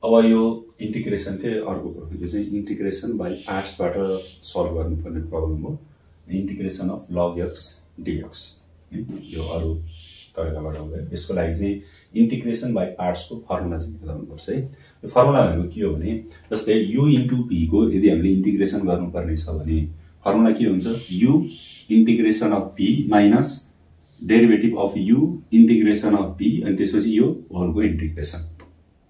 अब यो इन्टिग्रेसनकै अर्को प्रब्लम यो चाहिँ इन्टिग्रेसन बाई पार्ट्सबाट सल्भ गर्नुपर्ने प्रब्लम हो। Integration of log x dx यो अरू तरिकाबाट हुँदैन। यसको लागि चाहिँ इन्टिग्रेसन बाई पार्ट्सको फर्मुला चाहिँ बताउनुपर्छ है। यो फर्मुला भनेको के हो भने जस्तै u इन्टु v को यदि हामीले इन्टिग्रेसन गर्नुपर्ने छ भने फर्मुला के हुन्छ u integration of v minus derivative of u integration of v अनि त्यसपछि यो होलको इन्टिग्रेसन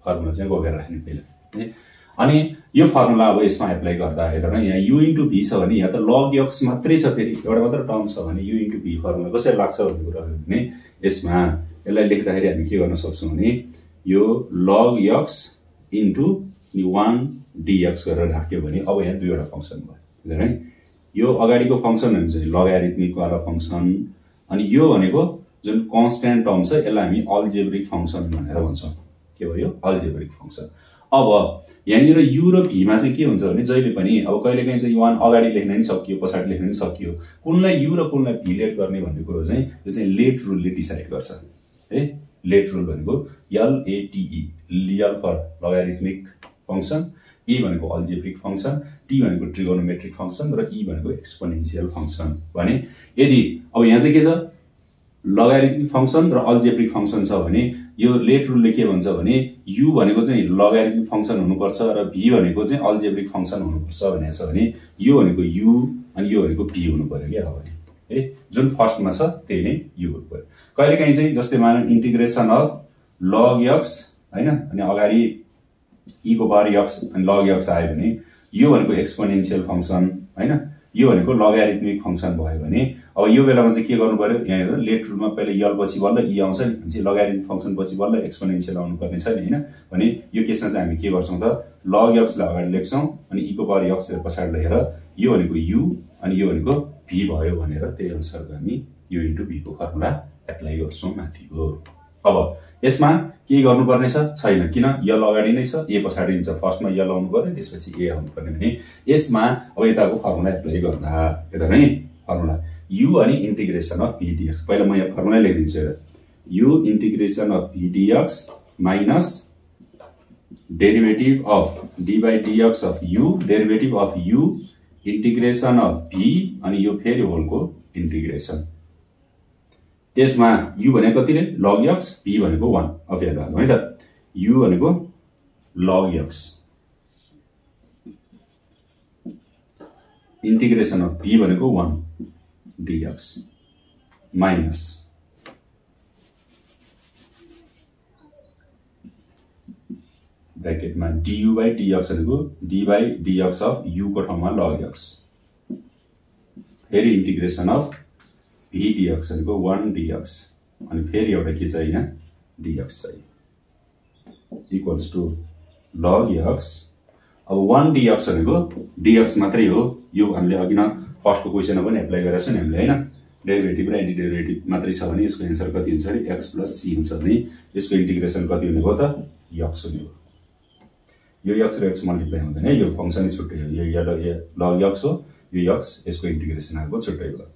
फर्मुला चाहिँ बोकेर राख्ने पहिला है। अनि यो फर्मुला अब यसमा एप्लाई गर्दा हेर न यहाँ u इन्टु v छ भने यहाँ त log x मात्रै छ, फेरि एउटा मात्र टर्म छ भने u इन्टु v फर्मुला कसरी लाग्छ भन्ने कुरा हो भने यसमा यसलाई लेख्दाखेरि हामी के गर्न सक्छौँ भने यो log x इन्टु 1 dx गरेर राख्यो भने अब यहाँ दुईवटा फंक्सन भयो है। यो अगाडिको फंक्सन हुन्छ लगारिथमिक वाला फंक्सन, अनि यो भनेको जुन कन्स्ट्यान्ट टर्म छ यसलाई हामी अल्जेब्रिक फंक्सन भनेर भन्छौँ। के भयो अल्जेब्रिक फंक्सन। अब यहाँनिर u र v मा चाहिँ के हुन्छ भने जहिले पनि अब कहिलेकाहीँ चाहिँ 1 अगाडि लेख्न पनि सकियो पछाडि लेख्न पनि सकियो, कुनलाई u र कुनलाई v लेट गर्ने भन्ने कुरो चाहिँ यो चाहिँ लेट रुलले डिसाइड गर्छ है। लेट रुल भनेको LATE लियल फर लगारिथमिक फंक्सन, ए भनेको अल्जेब्रिक फंक्सन, टी भनेको ट्रिगोनोमेट्रिक फंक्सन र ई भनेको एक्सपोनेन्शियल फंक्सन भने यदि अब यहाँ चाहिँ के छ लगारिथमिक फंक्सन र अल्जेब्रिक फंक्सन छ भने यो लेट रुलले के भन्छ भने u भनेको चाहिँ लगारिथमिक फंक्सन हुनुपर्छ र v भनेको चाहिँ अल्जेब्रिक फंक्सन हुनुपर्छ भनेको छ भने यो भनेको u अनि यो भनेको v हुनु पर्यो के अब है। जुन फर्स्टमा छ त्यही नै u हुनु पर्यो। कहिलेकाहीँ चाहिँ जस्तै मानौँ इन्टिग्रेसन अफ log x हैन अनि अगाडि e को पावर x अनि log x आयो भने यो भनेको एक्सपोनेन्शियल फंक्सन हैन, यो भनेको लगारिथमिक फंक्सन भयो भने अब यो बेलामा चाहिँ के गर्नु पर्यो यहाँ हेर लेट रुलमा पहिले l पछि बल्ल e आउँछ नि, भनेपछि लगारिथमिक फंक्सन पछि बल्ल एक्सपोनेन्शियल आउनु पर्ने छ नि हैन। भने यो केसमा चाहिँ हामी के गर्छौं त log x लाई अगाडि लेख्छौं अनि e को पावर x पछाडि लेखेर यो भनेको u अनि यो भनेको v भयो भनेर त्यही अनुसार हामी u इन्टु v को फर्मुला एप्लाई गर्छौं माथिको। अब यसमा के गर्नुपर्ने छैन, किन यल अगाडि नै छ ए पछाडि हुन्छ, फर्स्टमा यल आउनु पर्यो त्यसपछि ए आउनु पर्ने भने यसमा अब यताको फर्मुला एप्लाई गर्दा हेर है फर्मुला u अनि इन्टिग्रेसन अफ v dx पहिला म यहाँ फर्मुला लेखिदिन्छु हेर u integration of v dx minus derivative of d by dx अफ u derivative of u integration of v अनि यो फेरि होलको इन्टिग्रेसन। त्यसमा u भनेको कति रे log x, v भनेको 1 अब याद राख्नु है त u भनेको log x integration of v भनेको 1 dx माइनस ब्रैकेटमा du by dx भनेको d by dx अफ u को ठाउँमा log x फेरि इन्टिग्रेसन अफ v dx भनेको 1 dx अनि फेरि एउटा के छ यहाँ dx छ इक्वल्स टु log x। अब 1 dx भनेको dx मात्रै हो, यो हामीले अघि न फर्स्टको क्वेशनमा पनि एप्लाई गरेका छौं हामीले हैन। डेरिभेटिभ र एन्टी डेरिभेटिभ मात्रै छ भने यसको आन्सर कति हुन्छ भने x + c हुन्छ भने यसको इन्टिग्रेसन कति हुने भयो त x हुने हो। यो x र x मल्टिप्लाई हुँदैन, यो फंक्सनै छुट्टै हो, यो log x हो, यो x यसको इन्टिग्रेसन आको छुट्टै भयो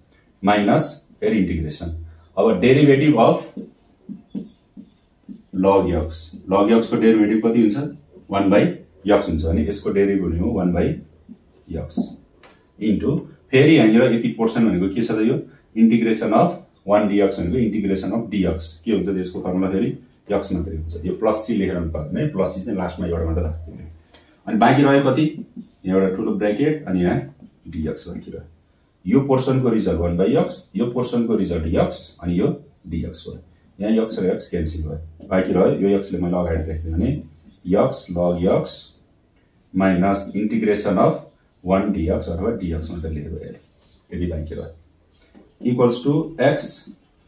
माइनस फेरि इन्टिग्रेसन। अब डेरिभेटिभ अफ log x को डेरिभेटिभ कति हुन्छ 1 by x हुन्छ भने यसको डेरिभेटिभ हुने हो 1 by x इन्टु फेरि यहाँनिर यति पोर्सन भनेको के छ त यो इन्टिग्रेसन अफ 1 dx भनेको इन्टिग्रेसन अफ dx के हुन्छ त्यसको फर्मुला फेरि x मात्रै हुन्छ, यो प्लस c लेखेर पर्दैन है, प्लस c चाहिँ लास्टमा एउटा मात्र राख्दिनु अनि बाँकी रह्यो कति यहाँ एउटा ठुलो ब्रैकेट अनि यहाँ dx बाँकी रह्यो। यो पोर्सनको रिजल्ट 1 by x, यो पोर्सनको रिजल्ट x अनि यो dx भयो। यहाँ x र x क्यान्सल भयो, बाँकी रह्यो यो x ले मैले अगाडि राख्दिए भने x log x minus integration of 1 dx अथवा dx मात्र लेखेर भयो यदि बाँकी रह्यो equals to x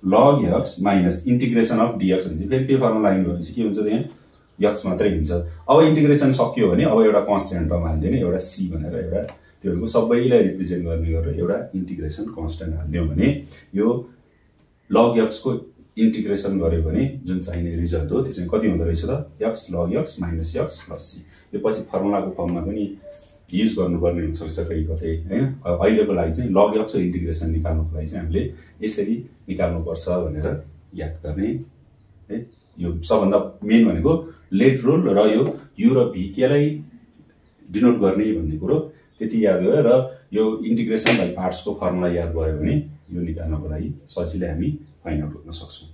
log x minus integration of dx हुन्छ। फेरि त्यो फर्मुला लाग्नु भनेपछि के हुन्छ त यहाँ x मात्रै हुन्छ। अब इन्टिग्रेसन सकियो भने अब एउटा कन्स्ट्यान्ट टर्म हाल्दिने एउटा c भनेर एउटा त्योहरुको सबैलाई रिप्रेजेन्ट गर्ने गरेर एउटा इन्टिग्रेसन कन्स्ट्यान्ट हाल्दियौ भने यो log x को इन्टिग्रेसन गर्यो भने जुन चाहिने रिजल्ट हो त्यो चाहिँ कति हुँदो रहेछ त x log x minus x plus c। यो पछि फर्मुलाको फर्ममा पनि युज गर्नुपर्ने हुन्छ सक्छ कहीं कतै हैन। अहिलेको लागि चाहिँ log x को इन्टिग्रेसन निकाल्नको लागि चाहिँ हामीले यसरी निकाल्नु पर्छ भनेर याद गर्ने है। यो सबभन्दा मेन भनेको लेट रुल र यो यु र भी केलाई डिनोट गर्ने भन्ने कुरो त्यति याद भयो र यो इन्टिग्रेसन बाइ पार्ट्सको फर्मुला याद भयो भने यो निकाल्नको लागि सजिलै हामी फाइन्ड आउट गर्न सक्छौँ।